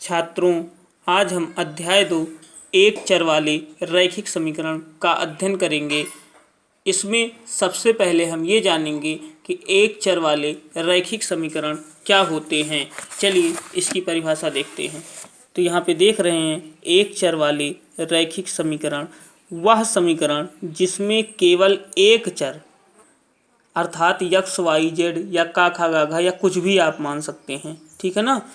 छात्रों, आज हम अध्याय 2 एक चर वाले रैखिक समीकरण का अध्ययन करेंगे। इसमें सबसे पहले हम ये जानेंगे कि एक चर वाले रैखिक समीकरण क्या होते हैं। चलिए इसकी परिभाषा देखते हैं। तो यहाँ पे देख रहे हैं, एक चर वाले रैखिक समीकरण वह समीकरण जिसमें केवल एक चर अर्थात यक्स वाई जेड या का खा गा घा या कुछ भी आप मान सकते हैं, ठीक है ना,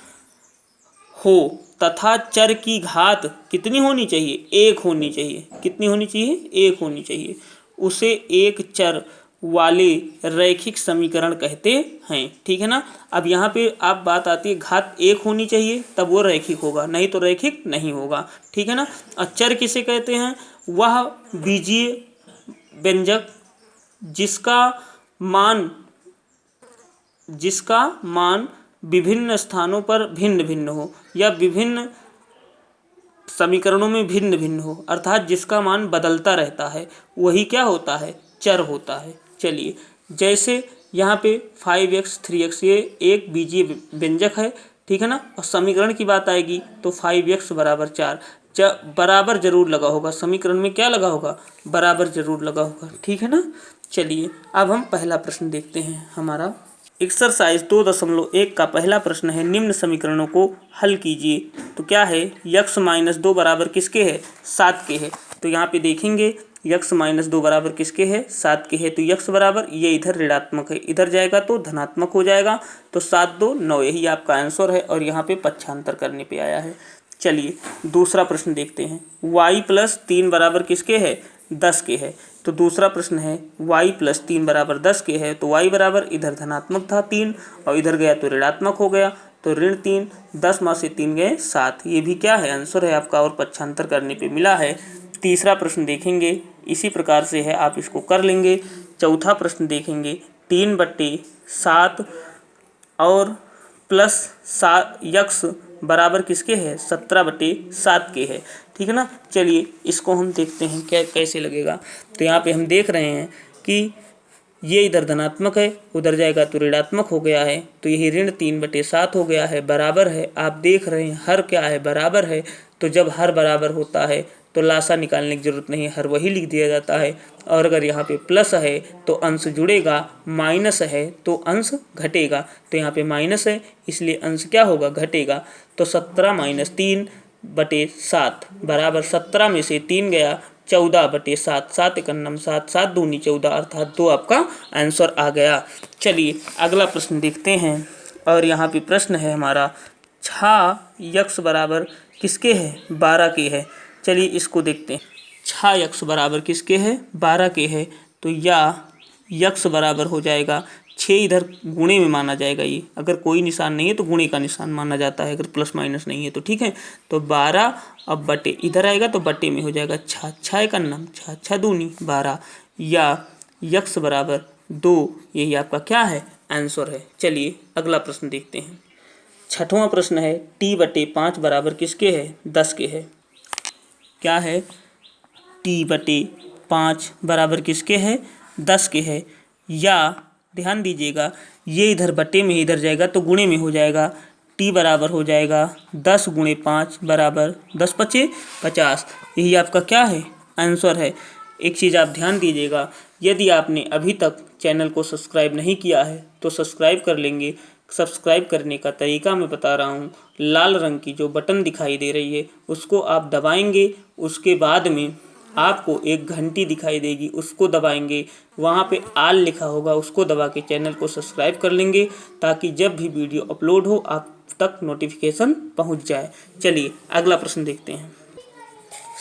हो तथा चर की घात कितनी होनी चाहिए? एक होनी चाहिए। कितनी होनी चाहिए? एक होनी चाहिए। उसे एक चर वाले रैखिक समीकरण कहते हैं, ठीक है ना। अब यहाँ पे आप बात आती है, घात एक होनी चाहिए तब वो रैखिक होगा, नहीं तो रैखिक नहीं होगा, ठीक है ना। और चर किसे कहते हैं? वह बीजीय व्यंजक जिसका मान विभिन्न स्थानों पर भिन्न भिन्न हो या विभिन्न समीकरणों में भिन्न भिन्न हो, अर्थात जिसका मान बदलता रहता है, वही क्या होता है? चर होता है। चलिए, जैसे यहाँ पे 5x 3x ये एक बीजीय व्यंजक है, ठीक है ना। और समीकरण की बात आएगी तो 5x बराबर 4 बराबर जरूर लगा होगा। समीकरण में क्या लगा होगा? बराबर जरूर लगा होगा, ठीक है ना। चलिए अब हम पहला प्रश्न देखते हैं। हमारा एक्सरसाइज 2.1 का पहला प्रश्न है, निम्न समीकरणों को हल कीजिए। तो क्या है? x-2 बराबर किसके है? 7 के है। तो यहाँ पे देखेंगे x-2 बराबर किसके है? 7 के है। तो x बराबर, ये इधर ऋणात्मक है, इधर जाएगा तो धनात्मक हो जाएगा। तो 7 2 9, यही आपका आंसर है और यहाँ पे पक्षांतर करने पे आया है। चलिए दूसरा प्रश्न देखते हैं। y+3 बराबर किसके है? 10 के है। तो दूसरा प्रश्न है y+3 बराबर 10 के है। तो y बराबर, इधर धनात्मक था 3 और इधर गया तो ऋणात्मक हो गया, तो ऋण 3, 10 में से 3 गए 7। ये भी क्या है? आंसर है आपका और पक्षांतर करने पे मिला है। तीसरा प्रश्न देखेंगे, इसी प्रकार से है, आप इसको कर लेंगे। चौथा प्रश्न देखेंगे, 3/7 और प्लस यक्स बराबर किसके है? 17/7 के है, ठीक है ना। चलिए इसको हम देखते हैं क्या कैसे लगेगा। तो यहाँ पे हम देख रहे हैं कि ये इधर धनात्मक है, उधर जाएगा तो ऋणात्मक हो गया है, तो यही ऋण 3/7 हो गया है, बराबर है। आप देख रहे हैं हर क्या है? बराबर है। तो जब हर बराबर होता है तो लासा निकालने की जरूरत नहीं है, हर वही लिख दिया जाता है। और अगर यहाँ पे प्लस है तो अंश जुड़ेगा, माइनस है तो अंश घटेगा। तो यहाँ पे माइनस है इसलिए अंश क्या होगा? घटेगा। तो 17 - 3/7 बराबर 17 में से 3 गया, 14/7, 7 × 9 7, 7 दूनी 14, अर्थात 2 आपका आंसर आ गया। चलिए अगला प्रश्न देखते हैं। और यहाँ पे प्रश्न है हमारा, x बराबर किसके है? 12 के है। चलिए इसको देखते हैं। x बराबर किसके है? 12 के है। तो या x बराबर हो जाएगा 6, इधर गुणे में माना जाएगा। ये अगर कोई निशान नहीं है तो गुणे का निशान माना जाता है, अगर प्लस माइनस नहीं है तो, ठीक है। तो 12 अब बटे इधर आएगा तो बटे में हो जाएगा 6, 6 × 9 6, 6 दूनी 12, या x बराबर 2, यही आपका क्या है? आंसर है। चलिए अगला प्रश्न देखते हैं। छठवां प्रश्न है, t/5 बराबर किसके है? 10 के है। क्या है? t/5 बराबर किसके है? 10 के है। या ध्यान दीजिएगा, ये इधर बटे में इधर जाएगा तो गुणे में हो जाएगा। t बराबर हो जाएगा 10 × 5 बराबर 10 × 5 = 50। यही आपका क्या है? आंसर है। एक चीज़ आप ध्यान दीजिएगा, यदि आपने अभी तक चैनल को सब्सक्राइब नहीं किया है तो सब्सक्राइब कर लेंगे। सब्सक्राइब करने का तरीका मैं बता रहा हूँ। लाल रंग की जो बटन दिखाई दे रही है उसको आप दबाएंगे, उसके बाद में आपको एक घंटी दिखाई देगी, उसको दबाएंगे, वहाँ पे आल लिखा होगा, उसको दबा के चैनल को सब्सक्राइब कर लेंगे, ताकि जब भी वीडियो अपलोड हो आप तक नोटिफिकेशन पहुँच जाए। चलिए अगला प्रश्न देखते हैं।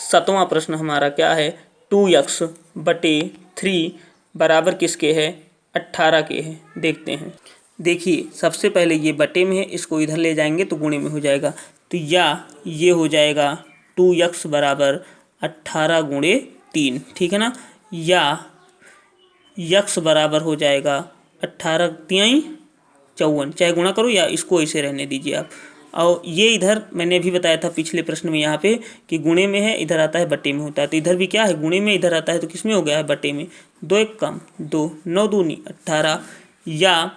7वां प्रश्न हमारा क्या है? 2x/3 बराबर किसके है? 18 के है। देखते हैं। देखिए सबसे पहले ये बटे में है, इसको इधर ले जाएंगे तो गुणे में हो जाएगा। तो या ये हो जाएगा 2x बराबर 18 × 3, ठीक है ना। या x बराबर हो जाएगा 18 × 3 = 54, चाहे गुणा करो या इसको ऐसे रहने दीजिए आप। और ये इधर मैंने अभी बताया था पिछले प्रश्न में यहाँ पे कि गुणे में है, इधर आता है बटे में होता है। तो इधर भी क्या है? गुणे में इधर आता है तो किस में हो गया है? बटे में। 2 × 1 = 2, 9 दूनी 18। या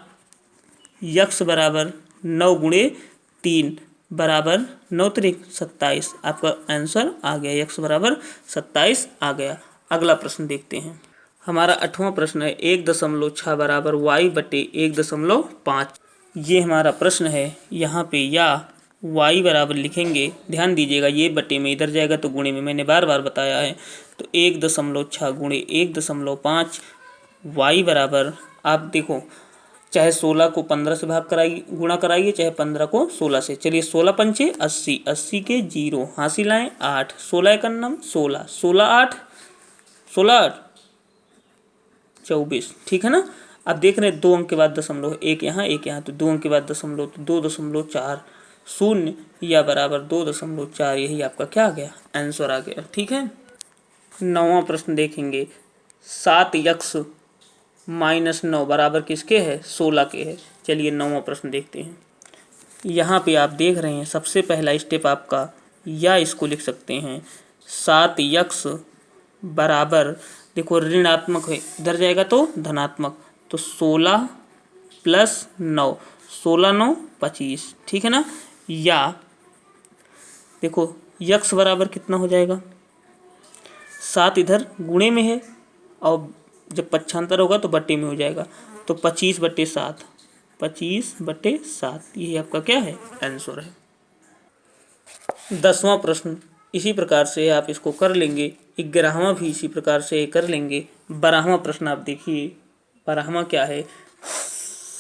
x बराबर 9 × 3 बराबर 9 त्रिक 27। आपका आंसर आ गया, x बराबर 27 आ गया। अगला प्रश्न देखते हैं। हमारा 8वां प्रश्न है 1.6 बराबर y बटे 1.5। ये हमारा प्रश्न है। यहाँ पे या y बराबर लिखेंगे, ध्यान दीजिएगा ये बटे में इधर जाएगा तो गुणे में, मैंने बार बार बताया है। तो 1.6 गुणे 1.5 y बराबर, आप देखो चाहे 16 को 15 से भाग कराइए, गुणा कराइए, चाहे 15 को 16 से। चलिए 16 पंचे 80, 80 के 0 हासिल लाएँ 8, 16 एकन्नम 16, 16 8, 16 8 24, ठीक है ना। अब देख रहे हैं 2 अंक के बाद दशमलव, एक यहाँ एक यहाँ, तो 2 अंक के बाद दशमलव, तो 2.4 शून्य या बराबर 2.4, यही आपका क्या आ गया, आंसर आ गया, ठीक है। 9वां प्रश्न देखेंगे। 7x - 9 बराबर किसके है, 16 के है। चलिए 9वां प्रश्न देखते हैं। यहाँ पे आप देख रहे हैं सबसे पहला स्टेप आपका, या इसको लिख सकते हैं 7x बराबर, देखो ऋणात्मक है, इधर जाएगा तो धनात्मक, तो 16 + 9, 16 9 25, ठीक है ना। या देखो x बराबर कितना हो जाएगा, 7 इधर गुणे में है और जब पक्षांतर होगा तो बट्टे में हो जाएगा, तो 25/7, 25/7, ये आपका क्या है, आंसर है। 10वां प्रश्न इसी प्रकार से आप इसको कर लेंगे। 11वां भी इसी प्रकार से कर लेंगे। 12वां प्रश्न आप देखिए, 12वां क्या है,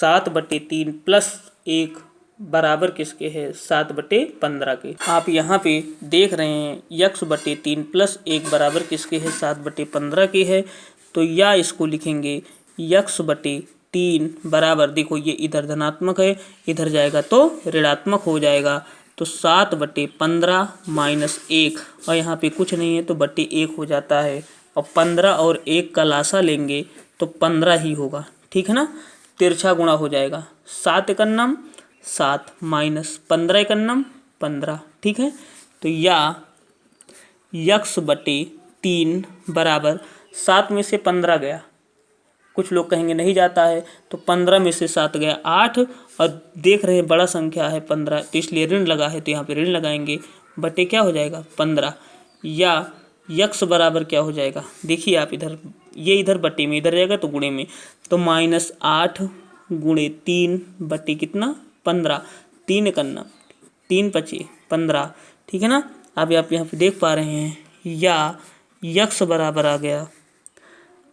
7/3 + 1 बराबर किसके है, 7/15 के। आप यहाँ पे देख रहे हैं x/3 + 1 बराबर किसके है, 7/15 के है। तो या इसको लिखेंगे x/3 बराबर, देखो ये इधर धनात्मक है, इधर जाएगा तो ऋणात्मक हो जाएगा, तो 7/15 - 1, और यहाँ पे कुछ नहीं है तो बट्टे 1 हो जाता है, और 15 और 1 का लासा लेंगे तो 15 ही होगा, ठीक है ना। तिरछा गुणा हो जाएगा, 7 एकन्नम 7 - 15 एकन्नम 15, ठीक है। तो या x/3 बराबर, 7 में से 15 गया, कुछ लोग कहेंगे नहीं जाता है, तो 15 में से 7 गया 8, और देख रहे हैं बड़ा संख्या है 15, तो इसलिए ऋण लगा है, तो यहाँ पे ऋण लगाएंगे, बटे क्या हो जाएगा 15। या x बराबर क्या हो जाएगा, देखिए आप इधर, ये इधर बटे में, इधर जाएगा तो गुणे में, तो -8 गुणे 3 बटे कितना 15, 3 एकन्नम 3 पचे 15, ठीक है ना। अब आप यहाँ पे देख पा रहे हैं, या x बराबर आ गया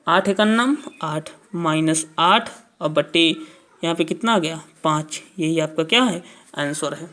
8 एकन्नम 8 -8 और बटे यहाँ पे कितना आ गया 5, यही आपका क्या है, आंसर है।